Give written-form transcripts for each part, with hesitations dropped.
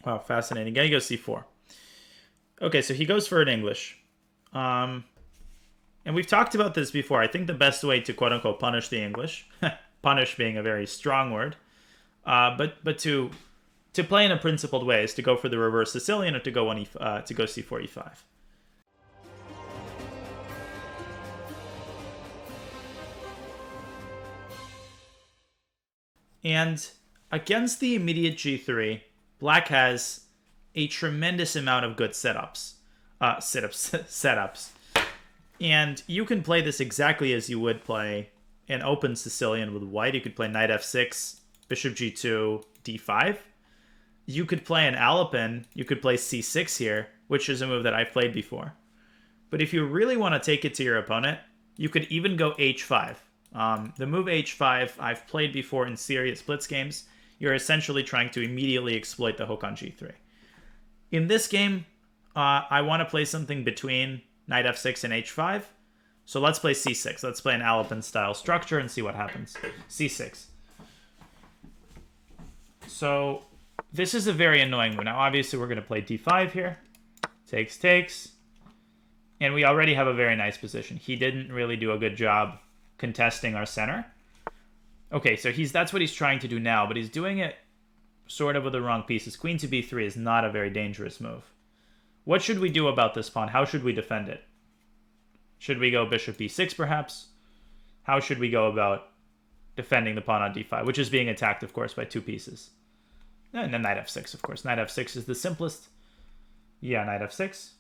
Wow, fascinating. Gonna go c4. Okay, so he goes for an English. And we've talked about this before. I think the best way to quote unquote punish the English, punish being a very strong word, but to play in a principled way is to go for the reverse Sicilian or to go to go c4 e5. And against the immediate g3, black has a tremendous amount of good setups. And you can play this exactly as you would play an open Sicilian with white. You could play knight f6, bishop g2, d5. You could play an Alapin. You could play c6 here, which is a move that I've played before. But if you really want to take it to your opponent, you could even go h5. The move h5 I've played before in serious blitz games. You're essentially trying to immediately exploit the hook on g3. In this game, I want to play something between knight f6 and h5. So let's play c6. Let's play an Alapin style structure and see what happens. c6. So this is a very annoying move. Now obviously we're going to play d5 here. Takes. And we already have a very nice position. He didn't really do a good job contesting our center. Okay, so that's what he's trying to do now, but he's doing it sort of with the wrong pieces. Queen to b3 is not a very dangerous move. What should we do about this pawn? How should we defend it? Should we go bishop b6 perhaps? How should we go about defending the pawn on d5, which is being attacked, of course, by two pieces? And then knight f6, of course. Knight f6 is the simplest. Yeah, knight f6.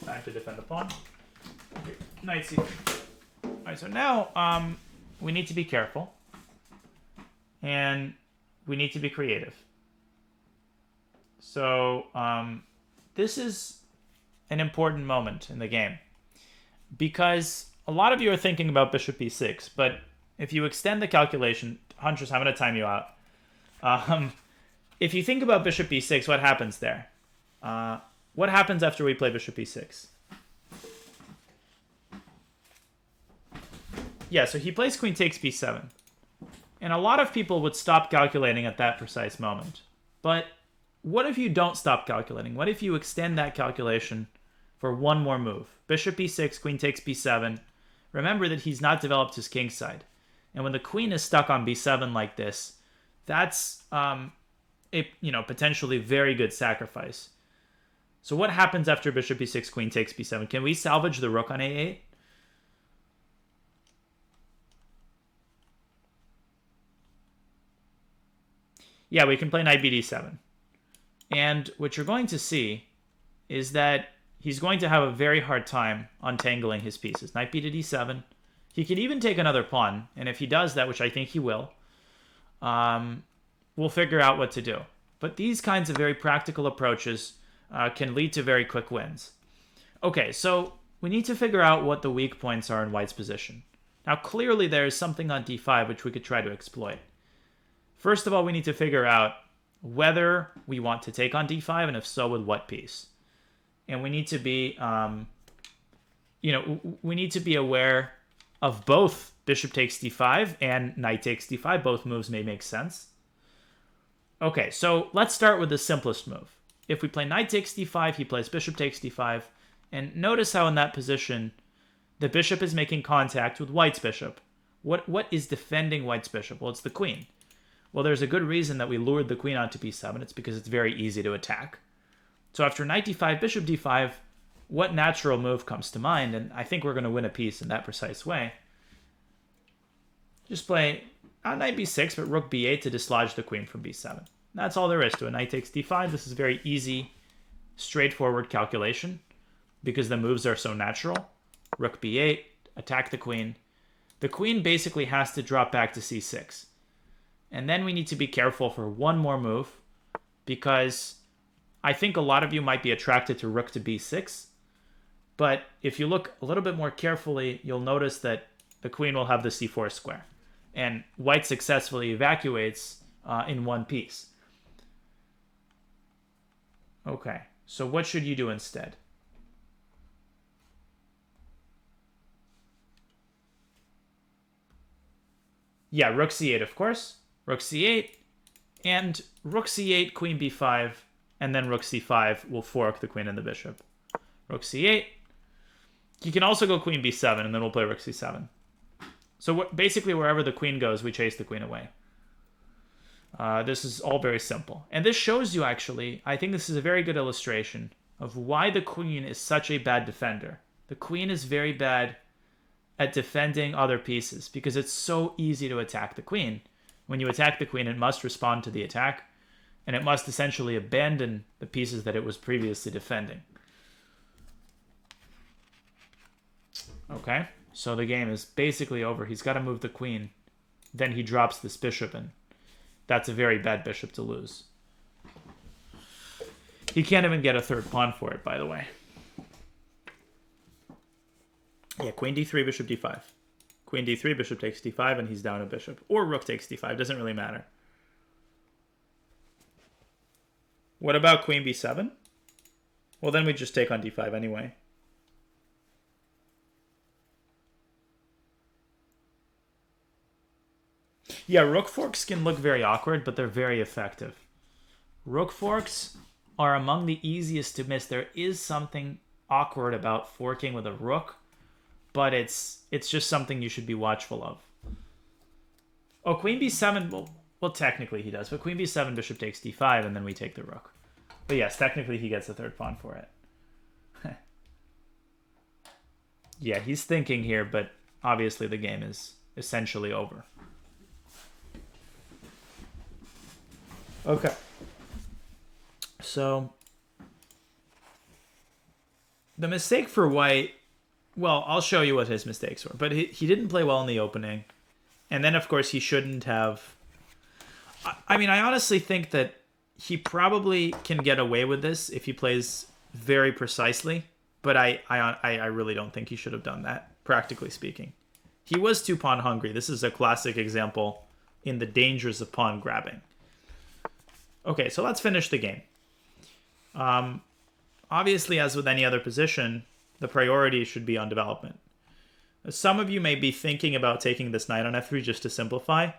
Time to defend the pawn. Okay. Knight c3. All right, so now we need to be careful. And we need to be creative. So this is an important moment in the game. Because a lot of you are thinking about bishop b6, but if you extend the calculation, Huntress, I'm going to time you out. If you think about bishop b6, what happens there? What happens after we play bishop b6? Yeah, so he plays queen takes b7. And a lot of people would stop calculating at that precise moment. But what if you don't stop calculating? What if you extend that calculation for one more move? Bishop b6, queen takes b7. Remember that he's not developed his king side. And when the queen is stuck on b7 like this, that's a potentially very good sacrifice. So what happens after bishop b6, queen takes b7? Can we salvage the rook on a8? Yeah, we can play knight bd7. And what you're going to see is that he's going to have a very hard time untangling his pieces. Knight b to d7. He can even take another pawn, and if he does that, which I think he will, we'll figure out what to do. But these kinds of very practical approaches can lead to very quick wins. Okay, so we need to figure out what the weak points are in white's position. Now, clearly there is something on d5 which we could try to exploit. First of all, we need to figure out whether we want to take on d5, and if so, with what piece. And we need to be, we need to be aware of both bishop takes d5 and knight takes d5. Both moves may make sense. Okay, so let's start with the simplest move. If we play knight takes d5, he plays bishop takes d5. And notice how in that position, the bishop is making contact with white's bishop. What is defending white's bishop? Well, it's the queen. Well, there's a good reason that we lured the queen onto b7. It's because it's very easy to attack. So after knight d5, bishop d5, what natural move comes to mind? And I think we're going to win a piece in that precise way. Just play not knight b6, but rook b8 to dislodge the queen from b7. That's all there is to it. Knight takes d5. This is very easy, straightforward calculation because the moves are so natural. Rook b8, attack the queen. The queen basically has to drop back to c6. And then we need to be careful for one more move because I think a lot of you might be attracted to rook to b6. But if you look a little bit more carefully, you'll notice that the queen will have the c4 square. And white successfully evacuates in one piece. Okay, so what should you do instead? Yeah, rook c8, of course. Rook c8. And rook c8, queen b5, and then rook c5 will fork the queen and the bishop. Rook c8. He can also go queen b7, and then we'll play rook c7. So basically, wherever the queen goes, we chase the queen away. This is all very simple. And this shows you, actually, I think this is a very good illustration of why the queen is such a bad defender. The queen is very bad at defending other pieces because it's so easy to attack the queen. When you attack the queen, it must respond to the attack, and it must essentially abandon the pieces that it was previously defending. Okay, so the game is basically over. He's got to move the queen. Then he drops this bishop, and that's a very bad bishop to lose. He can't even get a third pawn for it, by the way. Yeah, queen d3, bishop d5. Queen d3, bishop takes d5, and he's down a bishop. Or rook takes d5, doesn't really matter. What about queen b7? Well, then we just take on d5 anyway. Yeah, rook forks can look very awkward, but they're very effective. Rook forks are among the easiest to miss. There is something awkward about forking with a rook, but it's just something you should be watchful of. Oh, queen b7, well, technically he does, but queen b7, bishop takes d5, and then we take the rook. But yes, technically he gets the third pawn for it. Yeah, he's thinking here, but obviously the game is essentially over. Okay. So the mistake for white, well, I'll show you what his mistakes were. But he didn't play well in the opening. And then, of course, he shouldn't have... I mean, I honestly think that he probably can get away with this if he plays very precisely. But I really don't think he should have done that, practically speaking. He was two-pawn hungry. This is a classic example in the dangers of pawn grabbing. Okay, so let's finish the game. Obviously, as with any other position, the priority should be on development. Some of you may be thinking about taking this knight on f3 just to simplify,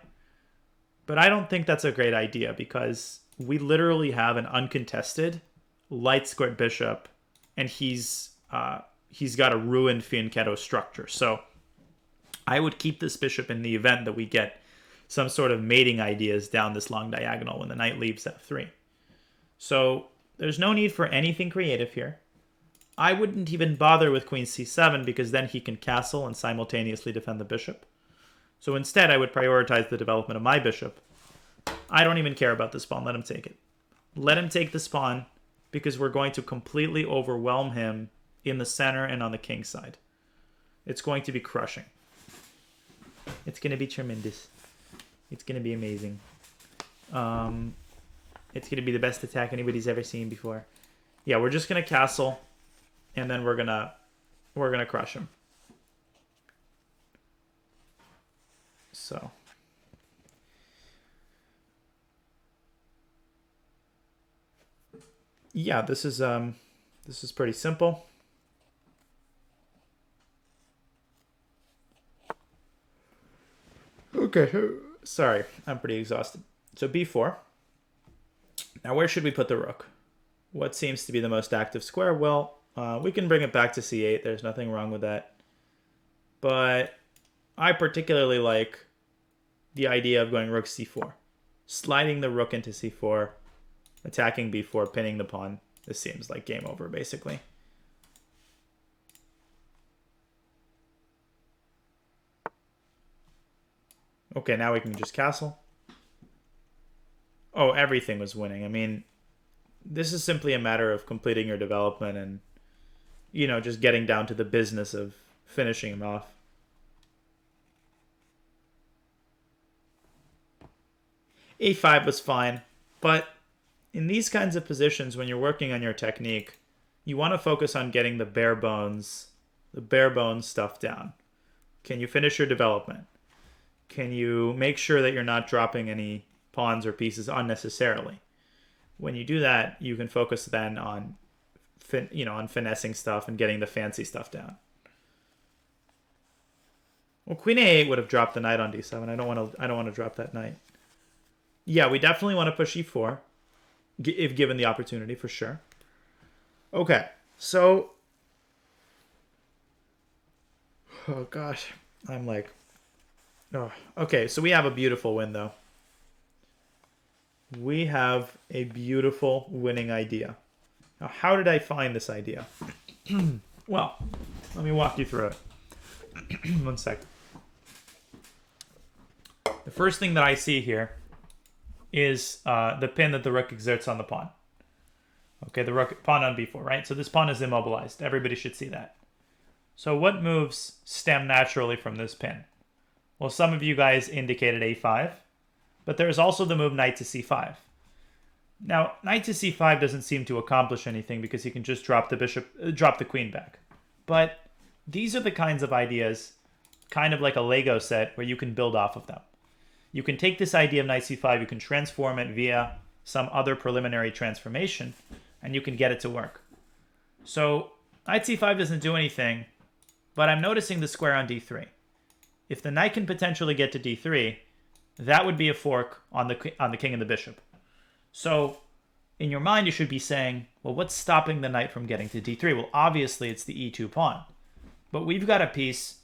but I don't think that's a great idea because we literally have an uncontested light squared bishop, and he's got a ruined fianchetto structure. So I would keep this bishop in the event that we get some sort of mating ideas down this long diagonal when the knight leaves f3. So there's no need for anything creative here. I wouldn't even bother with queen c7 because then he can castle and simultaneously defend the bishop. So instead, I would prioritize the development of my bishop. I don't even care about this pawn. Let him take it. Let him take this pawn because we're going to completely overwhelm him in the center and on the king side. It's going to be crushing. It's going to be tremendous. It's going to be amazing. It's going to be the best attack anybody's ever seen before. Yeah, we're just going to castle, and then we're gonna crush him. So yeah, this is pretty simple. Okay, sorry, I'm pretty exhausted. So b4. Now where should we put the rook? What seems to be the most active square? Well, we can bring it back to c8. There's nothing wrong with that. But I particularly like the idea of going rook c4. Sliding the rook into c4, attacking b4, pinning the pawn. This seems like game over, basically. Okay, now we can just castle. Oh, everything was winning. I mean, this is simply a matter of completing your development and, you know, just getting down to the business of finishing him off. a5 was fine, but in these kinds of positions, when you're working on your technique, you want to focus on getting the bare bones stuff down. Can you finish your development? Can you make sure that you're not dropping any pawns or pieces unnecessarily? When you do that, you can focus then on, on finessing stuff and getting the fancy stuff down. Well, queen a8 would have dropped the knight on d7. I don't want to drop that knight. Yeah, we definitely want to push e4, if given the opportunity, for sure. Okay, so... Oh, gosh. I'm like... Oh, okay, so we have a beautiful win, though. We have a beautiful winning idea. Now, how did I find this idea? Well, let me walk you through it. 1 second. The first thing that I see here is the pin that the rook exerts on the pawn. Okay, the rook pawn on b4, right? So this pawn is immobilized. Everybody should see that. So what moves stem naturally from this pin? Well, some of you guys indicated a5, but there's also the move knight to c5. Now, knight to c5 doesn't seem to accomplish anything because you can just drop the queen back. But these are the kinds of ideas, kind of like a Lego set, where you can build off of them. You can take this idea of knight c5, you can transform it via some other preliminary transformation, and you can get it to work. So knight c5 doesn't do anything, but I'm noticing the square on d3. If the knight can potentially get to d3, that would be a fork on the king and the bishop. So in your mind, you should be saying, well, what's stopping the knight from getting to d3? Well, obviously, it's the e2 pawn. But we've got a piece,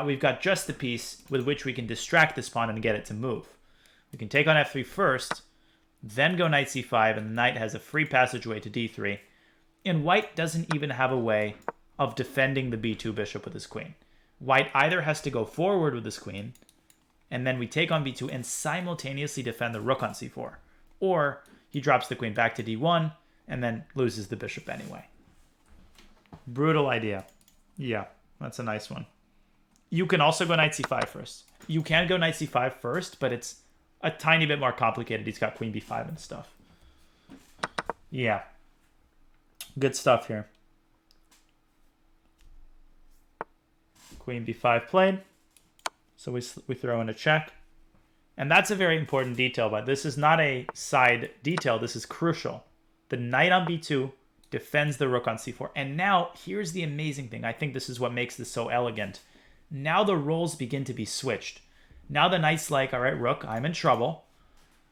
we've got just the piece with which we can distract this pawn and get it to move. We can take on f3 first, then go knight c5, and the knight has a free passageway to d3. And white doesn't even have a way of defending the b2 bishop with his queen. White either has to go forward with his queen, and then we take on b2 and simultaneously defend the rook on c4. Or he drops the queen back to d1 and then loses the bishop anyway. Brutal idea. Yeah, that's a nice one. You can also go knight c5 first. You can go knight c5 first, but it's a tiny bit more complicated. He's got queen b5 and stuff. Yeah. Good stuff here. Queen b5 played. So we throw in a check. And that's a very important detail, but this is not a side detail. This is crucial. The knight on b2 defends the rook on c4. And now, here's the amazing thing. I think this is what makes this so elegant. Now the roles begin to be switched. Now the knight's like, all right, rook, I'm in trouble.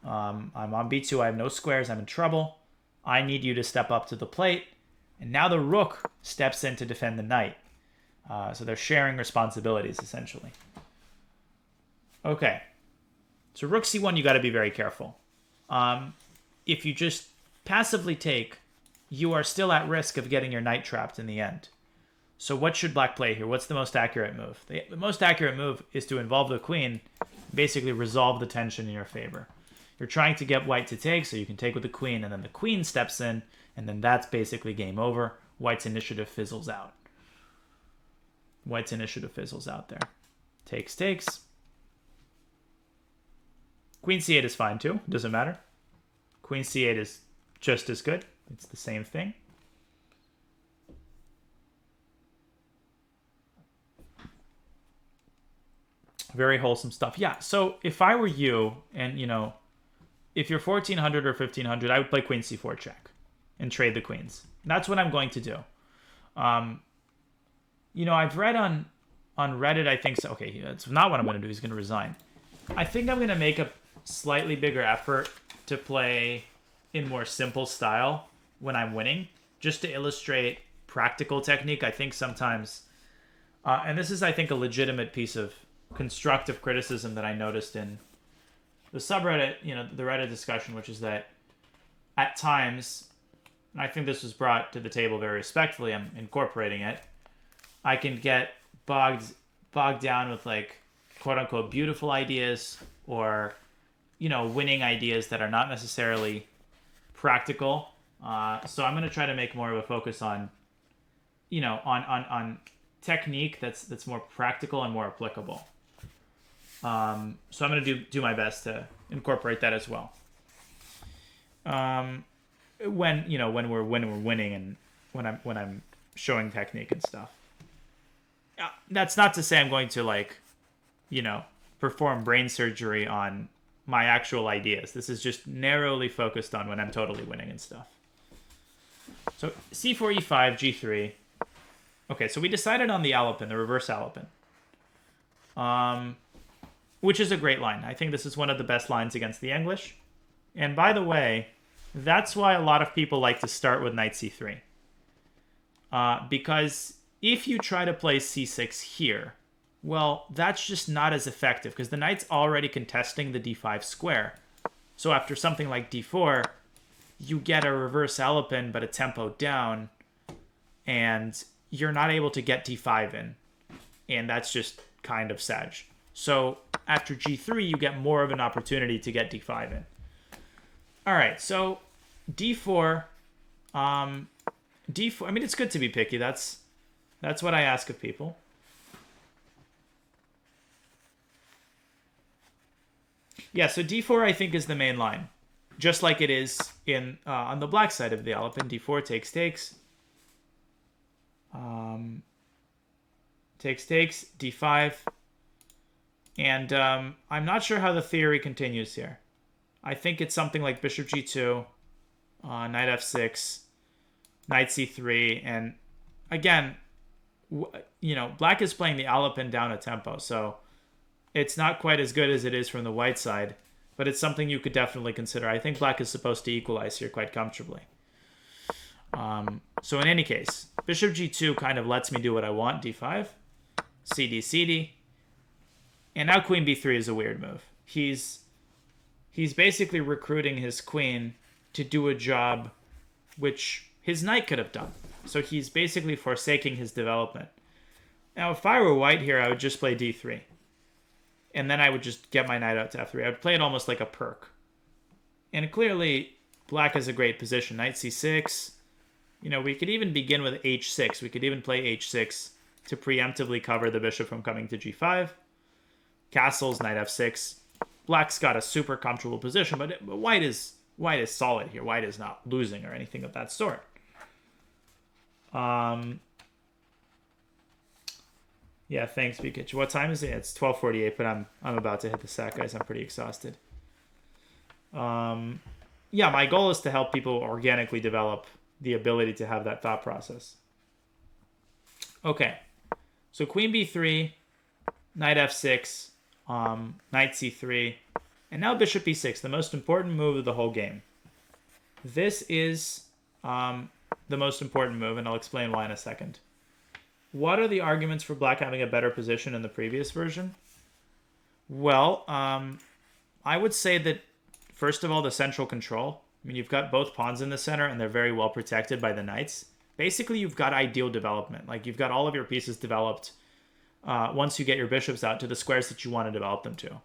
I'm on b2. I have no squares. I'm in trouble. I need you to step up to the plate. And now the rook steps in to defend the knight. So they're sharing responsibilities, essentially. Okay. So rook c1, you got to be very careful. If you just passively take, you are still at risk of getting your knight trapped in the end. So what should black play here? What's the most accurate move? The most accurate move is to involve the queen, basically resolve the tension in your favor. You're trying to get white to take, so you can take with the queen, and then the queen steps in, and then that's basically game over. White's initiative fizzles out. White's initiative fizzles out there. Takes, takes. Queen c8 is fine too. Doesn't matter. Queen c8 is just as good. It's the same thing. Very wholesome stuff. Yeah, so if I were you, and you know, if you're 1400 or 1500, I would play queen c4 check and trade the queens. That's what I'm going to do. You know, I've read on Reddit, I think so. Okay, that's not what I'm going to do. He's going to resign. I think I'm going to make a slightly bigger effort to play in more simple style when I'm winning, just to illustrate practical technique. I think sometimes, and this is, I think, a legitimate piece of constructive criticism that I noticed in the subreddit, you know, the Reddit discussion, which is that at times, and I think this was brought to the table very respectfully, I'm incorporating it, I can get bogged down with, like, quote-unquote beautiful ideas, or, you know, winning ideas that are not necessarily practical. So I'm going to try to make more of a focus on, you know, on technique that's more practical and more applicable. So I'm going to do my best to incorporate that as well. When we're winning and when I'm showing technique and stuff. That's not to say I'm going to, like, you know, perform brain surgery on my actual ideas. This is just narrowly focused on when I'm totally winning and stuff. So c4, e5, g3. Okay, so we decided on the Alapin, the reverse Alapin. Which is a great line. I think this is one of the best lines against the English. And by the way, that's why a lot of people like to start with knight c3. Because if you try to play c6 here, well, that's just not as effective because the knight's already contesting the d5 square. So after something like d4, you get a reverse Alapin but a tempo down, and you're not able to get d5 in. And that's just kind of sad. So after g3, you get more of an opportunity to get d5 in. All right, so d4, d4. I mean, it's good to be picky. That's what I ask of people. Yeah, so d4 I think is the main line, just like it is in on the black side of the Alapin. d4 takes, takes, d5, and I'm not sure how the theory continues here. I think it's something like bishop g2, knight f6, knight c3, and again, black is playing the Alapin down a tempo, so it's not quite as good as it is from the white side, but it's something you could definitely consider. I think black is supposed to equalize here quite comfortably. So in any case, bishop g2 kind of lets me do what I want, d5, cd, cd, and now queen b3 is a weird move. He's basically recruiting his queen to do a job which his knight could have done. So he's basically forsaking his development. Now, if I were white here, I would just play d3. And then I would just get my knight out to f3. I would play it almost like a perk. And clearly, black has a great position. Knight c6. We could even begin with h6. We could even play h6 to preemptively cover the bishop from coming to g5. Castles, knight f6. Black's got a super comfortable position, but white is solid here. White is not losing or anything of that sort. Yeah, thanks, Bikich. What time is it? It's 12:48, but I'm about to hit the sack, guys. I'm pretty exhausted. Yeah, my goal is to help people organically develop the ability to have that thought process. Okay, so queen b3, knight f6, knight c3, and now bishop e6, the most important move of the whole game. This is the most important move, and I'll explain why in a second. What are the arguments for black having a better position in the previous version? Well, I would say that, first of all, the central control. I mean, you've got both pawns in the center, and they're very well protected by the knights. Basically, you've got ideal development. Like, you've got all of your pieces developed once you get your bishops out to the squares that you want to develop them to.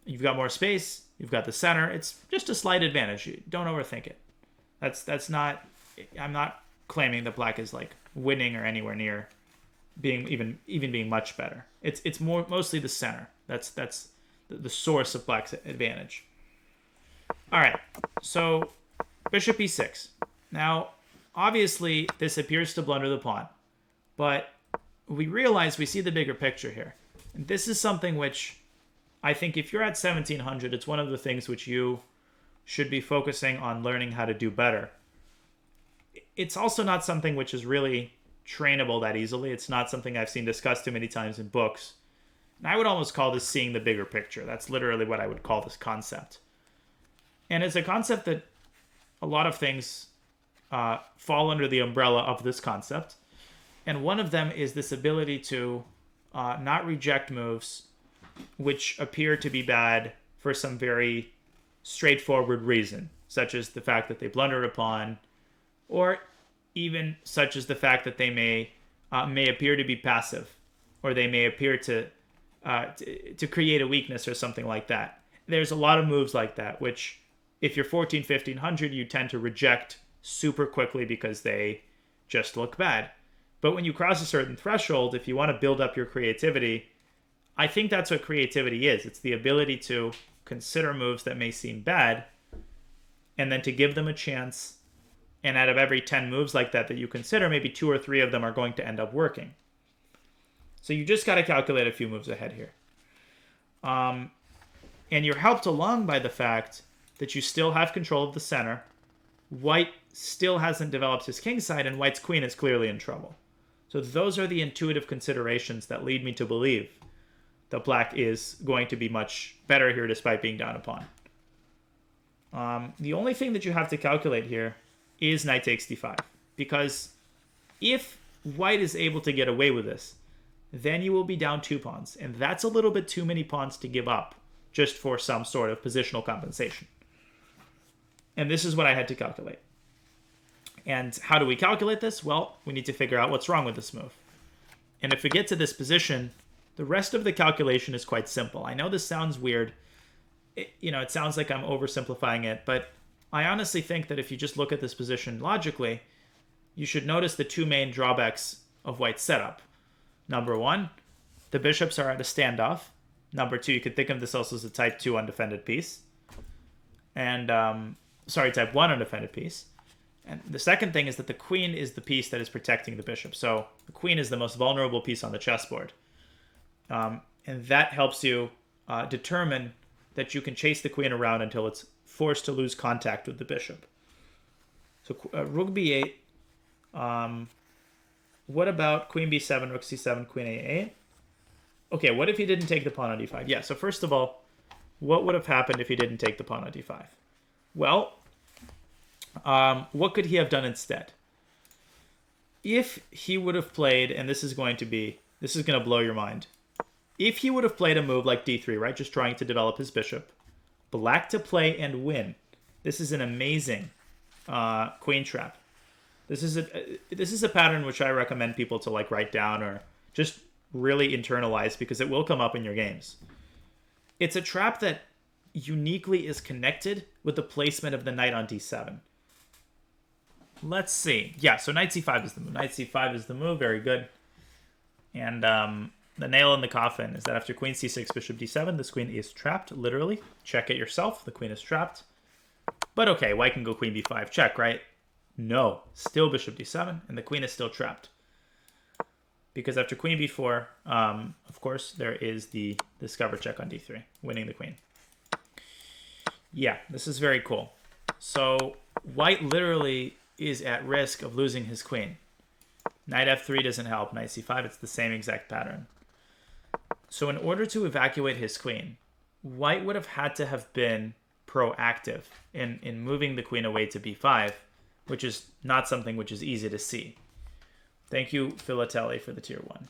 You've got more space. You've got the center. It's just a slight advantage. Don't overthink it. That's not... I'm not claiming that black is, like, winning or anywhere near being even being much better. It's mostly the center. That's the source of black's advantage. All right, so bishop e6. Now, obviously, this appears to blunder the pawn, but we realize we see the bigger picture here. And this is something which I think if you're at 1700, it's one of the things which you should be focusing on learning how to do better. It's also not something which is really trainable that easily. It's not something I've seen discussed too many times in books. And I would almost call this seeing the bigger picture. That's literally what I would call this concept. And it's a concept that a lot of things fall under the umbrella of this concept. And one of them is this ability to not reject moves which appear to be bad for some very straightforward reason, such as the fact that they blunder a pawn, or even such as the fact that they may appear to be passive, or they may appear to create a weakness or something like that. There's a lot of moves like that, which if you're 1500, you tend to reject super quickly because they just look bad. But when you cross a certain threshold, if you want to build up your creativity, I think that's what creativity is. It's the ability to consider moves that may seem bad and then to give them a chance. And out of every 10 moves like that you consider, maybe 2 or 3 of them are going to end up working. So you just got to calculate a few moves ahead here. And you're helped along by the fact that you still have control of the center. White still hasn't developed his king side, and white's queen is clearly in trouble. So those are the intuitive considerations that lead me to believe that black is going to be much better here despite being down a pawn. The only thing that you have to calculate here is knight takes d5. Because if white is able to get away with this, then you will be down 2 pawns. And that's a little bit too many pawns to give up just for some sort of positional compensation. And this is what I had to calculate. And how do we calculate this? Well, we need to figure out what's wrong with this move. And if we get to this position, the rest of the calculation is quite simple. I know this sounds weird. It sounds like I'm oversimplifying it, but I honestly think that if you just look at this position logically, you should notice the 2 main drawbacks of white's setup. Number 1, the bishops are at a standoff. Number 2, you could think of this also as a type 2 undefended piece. And, type 1 undefended piece. And the second thing is that the queen is the piece that is protecting the bishop. So the queen is the most vulnerable piece on the chessboard. And that helps you determine that you can chase the queen around until it's forced to lose contact with the bishop. So rook b8. What about queen b7, rook c7, queen a8? Okay, what if he didn't take the pawn on d5? Yeah, so first of all, what would have happened if he didn't take the pawn on d5? Well, what could he have done instead? If he would have played, and this is going to blow your mind. If he would have played a move like d3, right, just trying to develop his bishop, black to play and win. This is an amazing queen trap. This is a pattern which I recommend people to write down or just really internalize because it will come up in your games. It's a trap that uniquely is connected with the placement of the knight on d7. Let's see. Yeah, so knight c5 is the move. Knight c5 is the move. Very good. And the nail in the coffin is that after queen c6, bishop d7, this queen is trapped, literally. Check it yourself. The queen is trapped. But okay, white can go queen b5. Check, right? No. Still bishop d7, and the queen is still trapped. Because after queen b4, of course, there is the discover check on d3, winning the queen. Yeah, this is very cool. So white literally is at risk of losing his queen. Knight f3 doesn't help. Knight c5, it's the same exact pattern. So in order to evacuate his queen, white would have had to have been proactive in moving the queen away to b5, which is not something which is easy to see. Thank you, Filatelli, for the tier 1.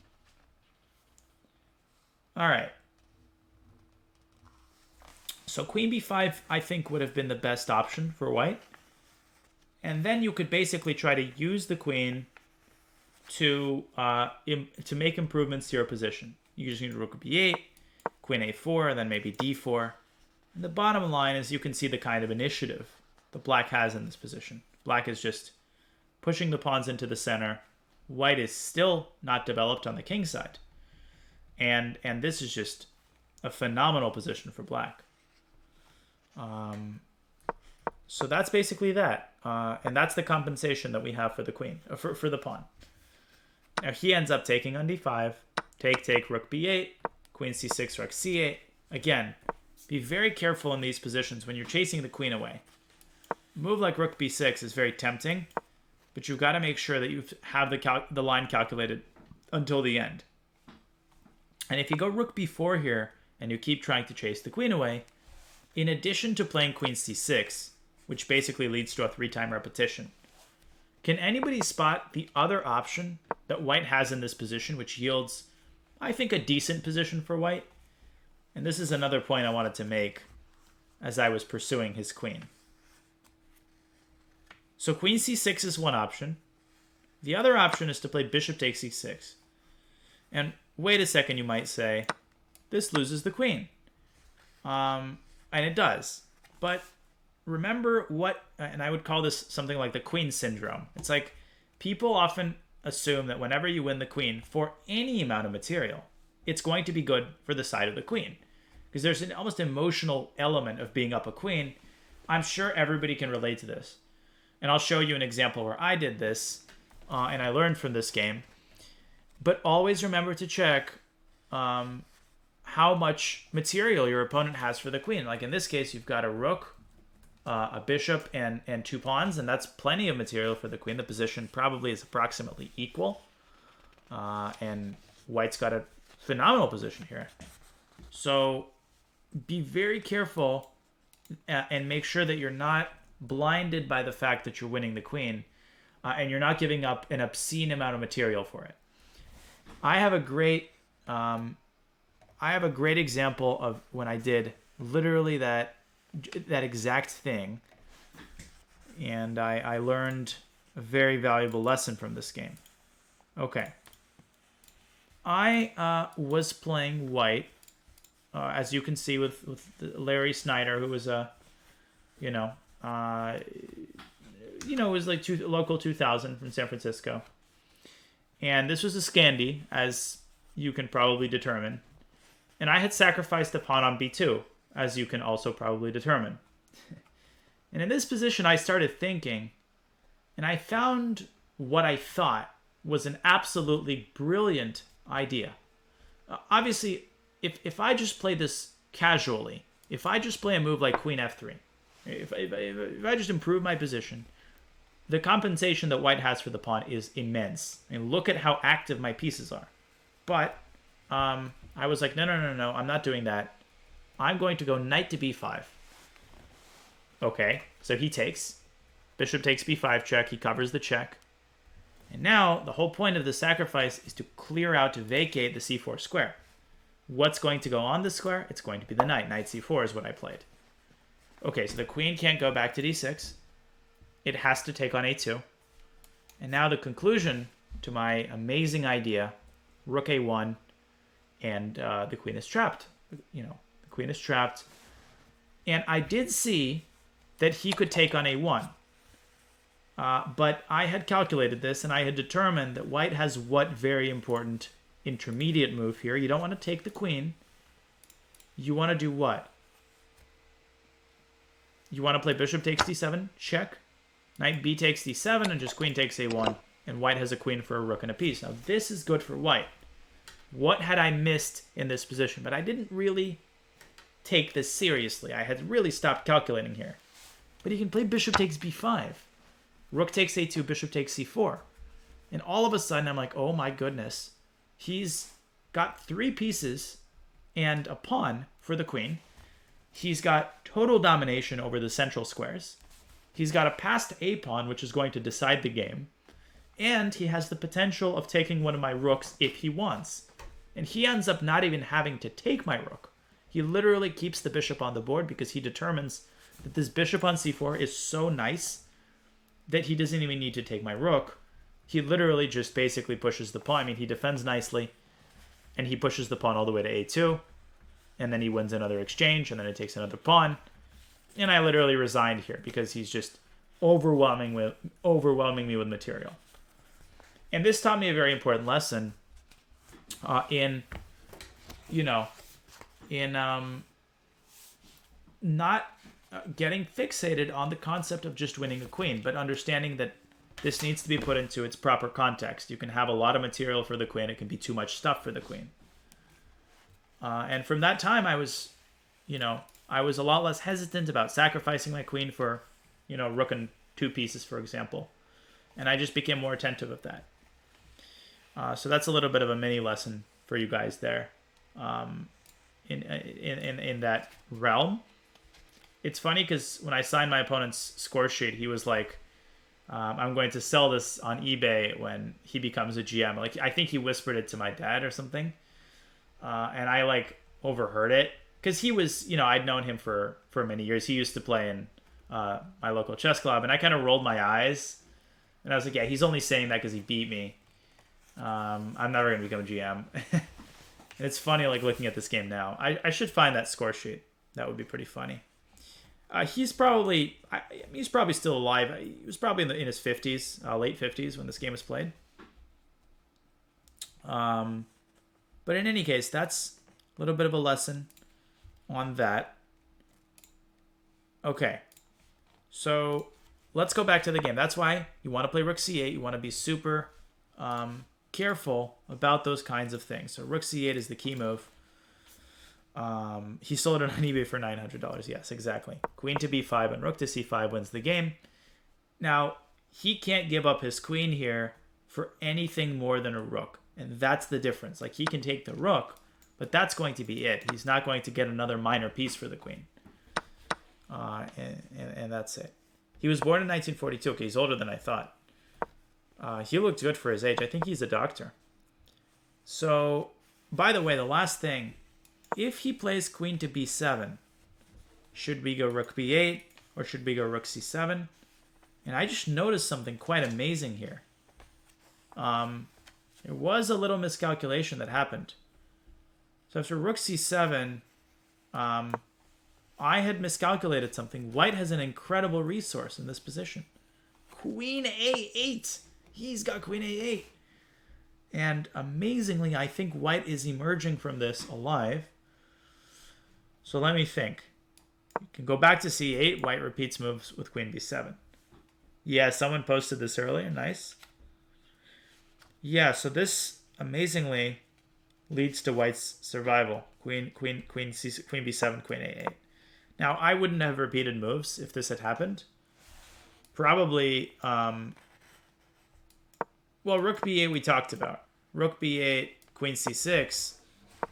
All right. So queen b5, I think, would have been the best option for white. And then you could basically try to use the queen to make improvements to your position. You just need rook b8, queen a4, and then maybe d4. And the bottom line is you can see the kind of initiative that black has in this position. Black is just pushing the pawns into the center. White is still not developed on the king side. And this is just a phenomenal position for black. So that's basically that. And that's the compensation that we have for the queen, for the pawn. Now he ends up taking on d5. Take, rook b8, queen c6, rook c8. Again, be very careful in these positions when you're chasing the queen away. A move like rook b6 is very tempting, but you've got to make sure that you have the line calculated until the end. And if you go rook b4 here, and you keep trying to chase the queen away, in addition to playing queen c6, which basically leads to a 3-time repetition, can anybody spot the other option that white has in this position, which yields, I think, a decent position for white? And this is another point I wanted to make as I was pursuing his queen. So queen c6 is one option. The other option is to play bishop takes c6. And wait a second, you might say, this loses the queen. And it does. But remember what, and I would call this something like the queen syndrome. It's like people often assume that whenever you win the queen for any amount of material, it's going to be good for the side of the queen. Because there's an almost emotional element of being up a queen. I'm sure everybody can relate to this. And I'll show you an example where I did this, and I learned from this game. But always remember to check how much material your opponent has for the queen. Like in this case, you've got a rook, a bishop, and 2 pawns, and that's plenty of material for the queen. The position probably is approximately equal. And white's got a phenomenal position here. So be very careful and make sure that you're not blinded by the fact that you're winning the queen, and you're not giving up an obscene amount of material for it. I have a great example of when I did literally that exact thing, and I learned a very valuable lesson from this game. Okay. I was playing white, as you can see with Larry Snyder, who was a, was like local 2000 from San Francisco. And this was a Scandi, as you can probably determine. And I had sacrificed a pawn on b2, as you can also probably determine. And in this position, I started thinking, and I found what I thought was an absolutely brilliant idea. Obviously, if I just play this casually, if I just play a move like queen f3, if I just improve my position, the compensation that white has for the pawn is immense. And look at how active my pieces are. But I was like, no, I'm not doing that. I'm going to go knight to b5. Okay, so he takes. Bishop takes b5 check. He covers the check. And now the whole point of the sacrifice is to clear out, to vacate the c4 square. What's going to go on the square? It's going to be the knight. Knight c4 is what I played. Okay, so the queen can't go back to d6. It has to take on a2. And now the conclusion to my amazing idea, rook a1, and the queen is trapped. The queen is trapped. And I did see that he could take on a1. But I had calculated this, and I had determined that white has what very important intermediate move here. You don't want to take the queen. You want to do what? You want to play bishop takes d7, check. Knight b takes d7, and just queen takes a1. And white has a queen for a rook and a piece. Now, this is good for white. What had I missed in this position? But I didn't really take this seriously. I had really stopped calculating here. But he can play bishop takes b5. Rook takes a2, bishop takes c4. And all of a sudden, I'm like, oh my goodness. He's got 3 pieces and a pawn for the queen. He's got total domination over the central squares. He's got a passed a pawn, which is going to decide the game. And he has the potential of taking one of my rooks if he wants. And he ends up not even having to take my rook. He literally keeps the bishop on the board because he determines that this bishop on c4 is so nice that he doesn't even need to take my rook. He literally just basically pushes the pawn. I mean, he defends nicely, and he pushes the pawn all the way to a2, and then he wins another exchange, and then it takes another pawn. And I literally resigned here because he's just overwhelming me with material. And this taught me a very important lesson in not getting fixated on the concept of just winning a queen, but understanding that this needs to be put into its proper context. You can have a lot of material for the queen. It can be too much stuff for the queen. And from that time, I was a lot less hesitant about sacrificing my queen for, rook and 2 pieces, for example. And I just became more attentive of that. So that's a little bit of a mini lesson for you guys there in that realm. It's funny because when I signed my opponent's score sheet, he was like, I'm going to sell this on eBay when he becomes a GM. Like, I think he whispered it to my dad or something. And I overheard it because he was, I'd known him for many years. He used to play in my local chess club, and I kind of rolled my eyes, and I was like, yeah, he's only saying that because he beat me. I'm never going to become a GM. And it's funny, looking at this game now. I should find that score sheet. That would be pretty funny. He's probably still alive. He was probably in his 50s, late 50s when this game was played. But in any case, that's a little bit of a lesson on that. Okay, so let's go back to the game. That's why you want to play rook c8. You want to be super careful about those kinds of things. So rook c8 is the key move. He sold it on eBay for $900. Yes, exactly. Queen to b5 and rook to c5 wins the game. Now, he can't give up his queen here for anything more than a rook. And that's the difference. He can take the rook, but that's going to be it. He's not going to get another minor piece for the queen. And that's it. He was born in 1942. Okay, he's older than I thought. He looked good for his age. I think he's a doctor. So, by the way, the last thing, if he plays queen to b7, should we go rook b8 or should we go rook c7? And I just noticed something quite amazing here. There was a little miscalculation that happened. So after rook c7, I had miscalculated something. White has an incredible resource in this position. Queen a8. He's got queen a8. And amazingly, I think white is emerging from this alive. So let me think. You can go back to c8. White repeats moves with queen b7. Yeah, someone posted this earlier. Nice. Yeah, so this amazingly leads to white's survival. Queen b7, queen a8. Now, I wouldn't have repeated moves if this had happened. Probably, well, rook b8 we talked about. Rook b8, queen c6.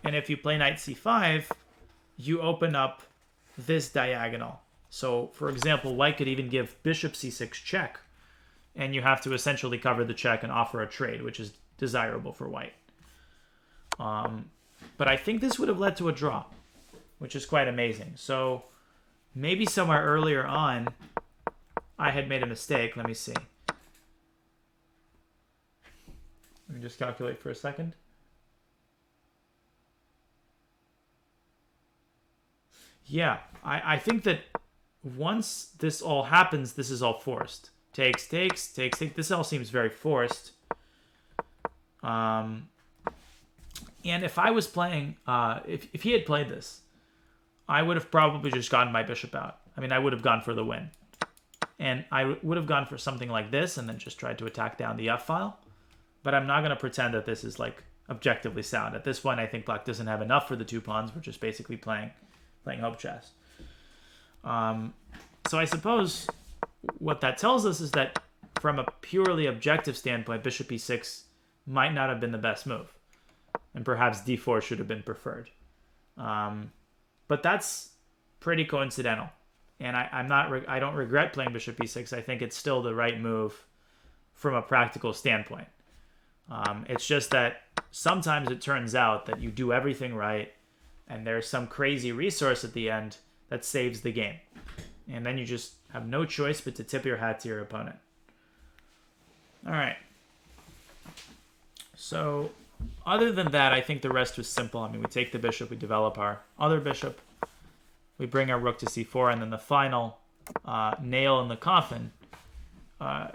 And if you play knight c5, you open up this diagonal. So, for example, white could even give bishop c6 check. And you have to essentially cover the check and offer a trade, which is desirable for white. But I think this would have led to a draw, which is quite amazing. So maybe somewhere earlier on, I had made a mistake. Let me see. Let me just calculate for a second. Yeah, I think that once this all happens, this is all forced. Takes. This all seems very forced. And if I was playing, if he had played this, I would have probably just gotten my bishop out. I mean, I would have gone for the win. And I would have gone for something like this and then just tried to attack down the f-file. But I'm not going to pretend that this is, like, objectively sound. At this point, I think black doesn't have enough for the two pawns. We're just basically playing hope chess. So I suppose what that tells us is that from a purely objective standpoint, bishop e6 might not have been the best move. And perhaps d4 should have been preferred. But that's pretty coincidental. And I don't regret playing bishop e6. I think it's still the right move from a practical standpoint. It's just that sometimes it turns out that you do everything right and there's some crazy resource at the end that saves the game. And then you just have no choice but to tip your hat to your opponent. All right. So other than that, I think the rest was simple. I mean, we take the bishop, we develop our other bishop, we bring our rook to c4, and then the final nail in the coffin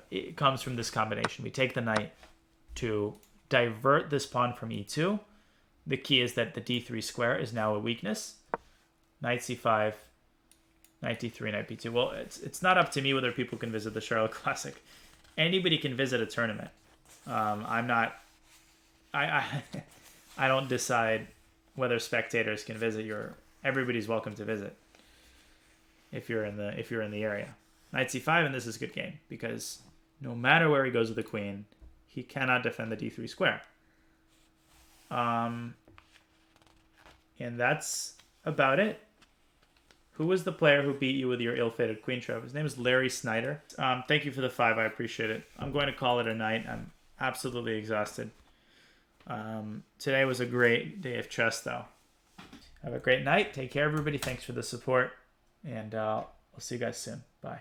it comes from this combination. We take the knight to divert this pawn from e2. The key is that the d3 square is now a weakness. Knight c5, knight d3, knight b2. Well, it's not up to me whether people can visit the Charlotte Classic. Anybody can visit a tournament. I'm not... I don't decide whether spectators can visit. Everybody's welcome to visit if you're in the area. Knight c5, and this is a good game because no matter where he goes with the queen, he cannot defend the d3 square. And that's about it. Who was the player who beat you with your ill-fated queen trove? His name is Larry Snyder. Thank you for the 5. I appreciate it. I'm going to call it a night. I'm absolutely exhausted. Today was a great day of chess, though. Have a great night. Take care, everybody. Thanks for the support. And I'll see you guys soon. Bye.